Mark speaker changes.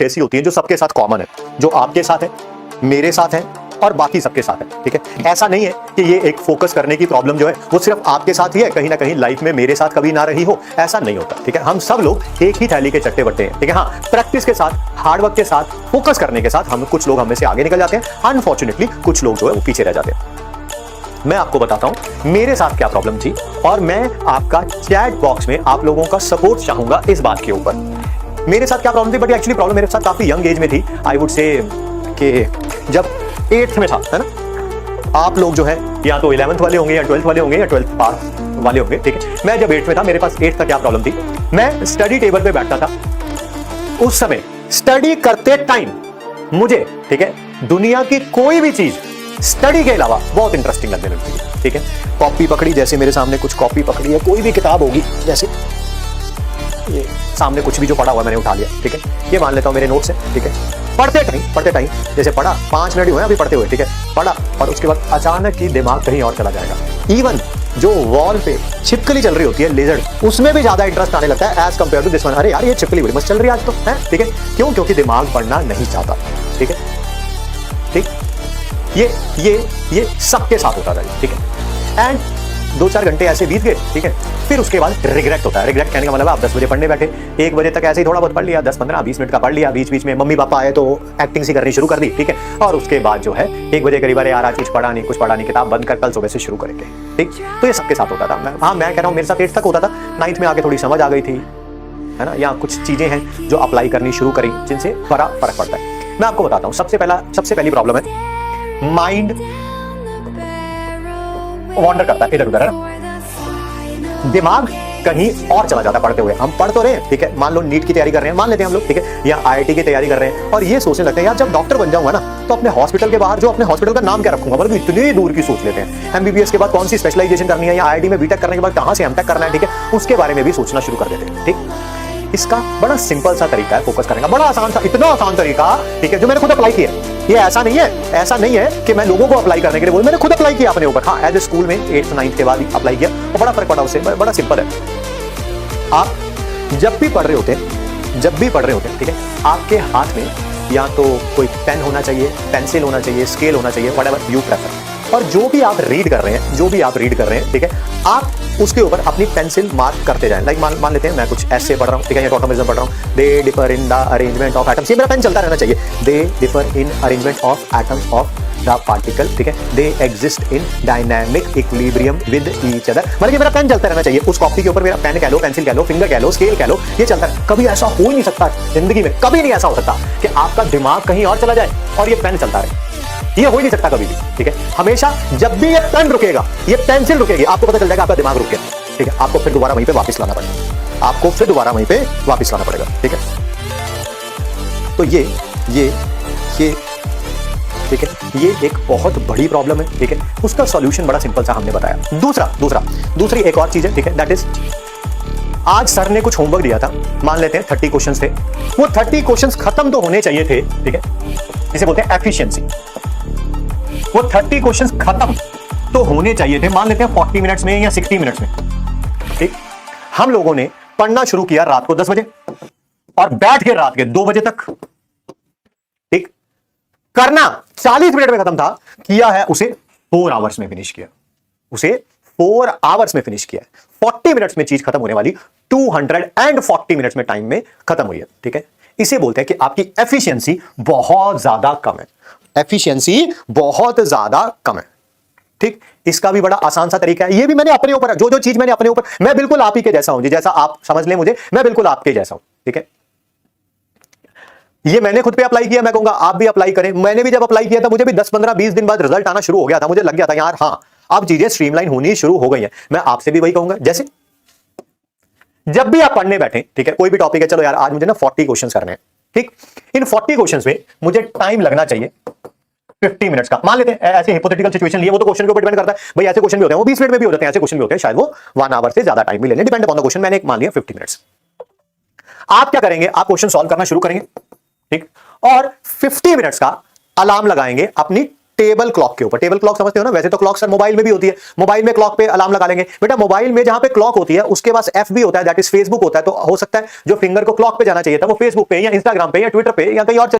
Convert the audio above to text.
Speaker 1: ऐसी होती हैं जो सबके साथ कॉमन है, जो आपके साथ है, मेरे साथ है और बाकी सबके साथ है, ठीक है। ऐसा नहीं है कि ये एक फोकस करने की प्रॉब्लम जो है वो सिर्फ आपके साथ ही है, कहीं ना कहीं लाइफ में मेरे साथ कभी ना रही हो, ऐसा नहीं होता, ठीक है। हम सब लोग एक ही थैली के चट्टे बट्टे हैं, ठीक है। हाँ, प्रैक्टिस के साथ, हार्डवर्क के साथ, फोकस करने के साथ हम कुछ लोग हमें से आगे निकल जाते हैं, अनफॉर्चुनेटली कुछ लोग जो है वो पीछे रह जाते हैं। मैं आपको बताता हूं मेरे साथ क्या प्रॉब्लम थी और मैं आपका चैट बॉक्स में आप लोगों का सपोर्ट चाहूंगा इस बात के ऊपर। मेरे साथ क्या प्रॉब्लम थी, बट एक्चुअली प्रॉब्लम मेरे साथ काफी यंग एज में थी। आई वुड से कि जब 8th में था, है ना, आप लोग जो है या तो 11th वाले होंगे या 12th वाले होंगे या 12th पास वाले होंगे, ठीक है। मैं जब 8th में था, मेरे पास 8th का क्या प्रॉब्लम थी, मैं स्टडी टेबल पे बैठता था, उस समय स्टडी करते टाइम मुझे, ठीक है, दुनिया की कोई भी चीज स्टडी के अलावा बहुत इंटरेस्टिंग लगने लगती है, ठीक है। कॉपी पकड़ी, जैसे मेरे सामने कुछ कॉपी पकड़ी है, कोई भी किताब होगी, जैसे ये सामने कुछ भी जो पढ़ा हुआ मैंने उठा लिया, ठीक है। ये मान लेता हूं मेरे नोट्स हैं, ठीक है। पढ़ते टाइम जैसे पढ़ा, 5 मिनट हुए अभी पढ़ते हुए, ठीक है, पढ़ा और उसके बाद अचानक ही दिमाग कहीं और चला जाएगा। इवन जो वॉल पे छिपकली चल रही होती है, लेजर्ड, उसमें भी ज्यादा इंटरेस्ट आने लगता है as compare to this one. अरे यार, ये छिपकली बड़ी मस्त चल रही है आज तो, है, ठीक है। क्यों? क्योंकि दिमाग पढ़ना नहीं चाहता, ठीक है, ठीक। ये सबके साथ होता था, ठीक है। एंड 2-4 घंटे ऐसे बीत गए, ठीक है। फिर उसके बाद रिग्रेट होता है। रिग्रेट कहने का मतलब आप 10 बजे पढ़ने बैठे, 1 बजे तक ऐसे ही थोड़ा बहुत पढ़ लिया, 10-15-20 मिनट का पढ़ लिया, बीच बीच में मम्मी पापा आए तो एक्टिंग सी करनी शुरू कर दी, ठीक है। और उसके बाद जो है 1 बजे करीब, अरे यार आज कुछ पढ़ा नहीं, किताब बंद कर, कल सुबह से शुरू करेंगे, ठीक। तो ये सबके साथ होता था। मैं कह रहा हूँ मेरे साथ 8th तक होता था, 9th में आके थोड़ी समझ आ गई थी, है ना, या कुछ चीजें हैं जो अप्लाई करनी शुरू करी जिनसे बड़ा फर्क पड़ता है। मैं आपको बताता हूँ, सबसे पहली प्रॉब्लम है माइंड वॉन्डर करता है इधर उधर, है ना, दिमाग कहीं और चला जाता है पढ़ते हुए। हम पढ़ तो रहे हैं, ठीक है, मान लो नीट की तैयारी कर रहे हैं, मान लेते हैं हम लोग, ठीक है, या IIT की तैयारी कर रहे हैं और ये सोचने लगते हैं यार जब डॉक्टर बन जाऊंगा ना तो अपने हॉस्पिटल के बाहर जो अपने हॉस्पिटल का नाम क्या रखूंगा, मतलब इतनी दूर की सोच लेते हैं। MBBS के बाद कौन सी स्पेशलाइजेशन करनी है, या IIT में BTech करने के बाद कहां से MTech करना है, ठीक है, उसके बारे में भी सोचना शुरू कर देते हैं, ठीक। इसका बड़ा सिंपल सा तरीका है फोकस करने का, बड़ा आसान सा, इतना आसान तरीका, ठीक है, जो मैंने खुद अप्लाई किया। ये ऐसा नहीं है कि मैं लोगों को अप्लाई करने के लिए बोल, मैंने खुद अप्लाई किया अपने ऊपर। हाँ, एज ए स्कूल में 8th 9th के बाद अप्लाई किया और बड़ा फर्क पड़ा उससे। बड़ा सिंपल है। आप जब भी पढ़ रहे होते हैं, ठीक है, आपके हाथ में या तो कोई पेन होना चाहिए, पेंसिल होना चाहिए, स्केल होना चाहिए, व्हाटएवर यू प्रेफर। और जो भी आप रीड कर रहे हैं, ठीक है, आप उसके ऊपर अपनी पेंसिल मार्क करते जाएं। लाइक मान लेते हैं मैं कुछ ऐसे पढ़ रहा हूं, ठीक है, या ऑटोमेटिज्म पढ़ रहा हूं, they differ in the arrangement of atoms, ये मेरा पेन चलता रहना चाहिए, they differ in arrangement of atoms of the particle, ठीक है, they exist in dynamic equilibrium with each other. मतलब ये मेरा पेन चलता रहना चाहिए, उस कॉपी के ऊपर मेरा पेन कह लो, पेंसिल कह लो, फिंगर कह लो, स्केल कह लो, ये चलता है। कभी ऐसा हो ही नहीं सकता जिंदगी में, कभी नहीं ऐसा हो सकता कि आपका दिमाग कहीं और चला जाए और ये पेन चलता रहे, ये हो ही नहीं सकता कभी भी, ठीक है। हमेशा जब भी ये पेन रुकेगा, ये पेंसिल रुकेगी, आपको पता चल जाएगा आपका दिमाग रुक गया, ठीक है। आपको फिर दोबारा वहीं पे वापस लाना पड़ेगा, ठीक है। तो ये ठीक है, ये एक बहुत बड़ी प्रॉब्लम है, ठीक है। उसका सॉल्यूशन बड़ा सिंपल सा हमने बताया। दूसरी एक और चीज है, ठीक है, दैट इज आज सर ने कुछ होमवर्क दिया था, मान लेते हैं 30 क्वेश्चंस थे, वो 30 क्वेश्चंस खत्म तो होने चाहिए थे, ठीक है, इसे बोलते हैं एफिशिएंसी। वो 30 क्वेश्चंस खत्म तो होने चाहिए थे, मान लेते हैं 40 मिनट्स में या 60 मिनट्स में, ठीक। हम लोगों ने पढ़ना शुरू किया रात को 10 बजे और बैठ के रात के 2 बजे तक, ठीक। करना 40 मिनट में खत्म था, किया है उसे 4 आवर्स में फिनिश किया, 40 मिनट्स में चीज खत्म होने वाली 240 मिनट्स में टाइम में खत्म हुई है, ठीक है। इसे बोलते हैं कि आपकी एफिशिएंसी बहुत ज्यादा कम है, ठीक। इसका भी बड़ा आसान सा तरीका है, ये भी मैंने अपने ऊपर, जो चीज मैंने अपने ऊपर, मैं बिल्कुल आप ही के जैसा हूं जी, जैसा आप समझ लें मुझे, मैं बिल्कुल आपके जैसा हूं, ठीक है। ये मैंने खुद पे अप्लाई किया, मैं कहूंगा आप भी अप्लाई करें। मैंने भी जब अप्लाई किया था, मुझे भी 10-15-20 दिन बाद रिजल्ट आना शुरू हो गया था, मुझे लग गया था यार हाँ अब चीजें स्ट्रीमलाइन होनी शुरू हो गई हैं। मैं आपसे भी वही कहूंगा, जैसे जब भी आप पढ़ने बैठे, ठीक है, कोई भी टॉपिक है, चलो यार आज मुझे ना 40 क्वेश्चंस करने हैं, ठीक। इन 40 क्वेश्चंस में मुझे टाइम लगना चाहिए 50 मिनट्स का, मान लेते हैं ऐसे हिपोथेटिकल सिचुएशन लिए, वो तो क्वेश्चन के ऊपर डिपेंड करता है भाई, ऐसे क्वेश्चन भी होते हैं वो 20 मिनट में भी हो जाते हैं, ऐसे क्वेश्चन भी होते हैं शायद वो 1 आवर से ज्यादा टाइम भी लेने, डिपेंड अपॉन द क्वेश्चन। मैंने एक मान लिया 50 मिनट्स। आप क्या करेंगे, आप क्वेश्चन सॉल्व करना शुरू करेंगे, ठीक, और 50 मिनट्स का अलार्म लगाएंगे अपनी टेबल क्लॉक के ऊपर। टेबल क्लॉक समझते हो ना, वैसे तो क्लॉक सर मोबाइल में भी होती है, मोबाइल में क्लॉक पे अलार्म लगा लेंगे बेटा, मोबाइल में जहां पे क्लॉक होती है उसके पास एफ भी होता है, दैट इज फेसबुक होता है। तो हो सकता है जो फिंगर को क्लॉक पे जाना चाहिए था वो फेसबुक पे या इंस्टाग्राम पे या ट्विटर पे या कहीं और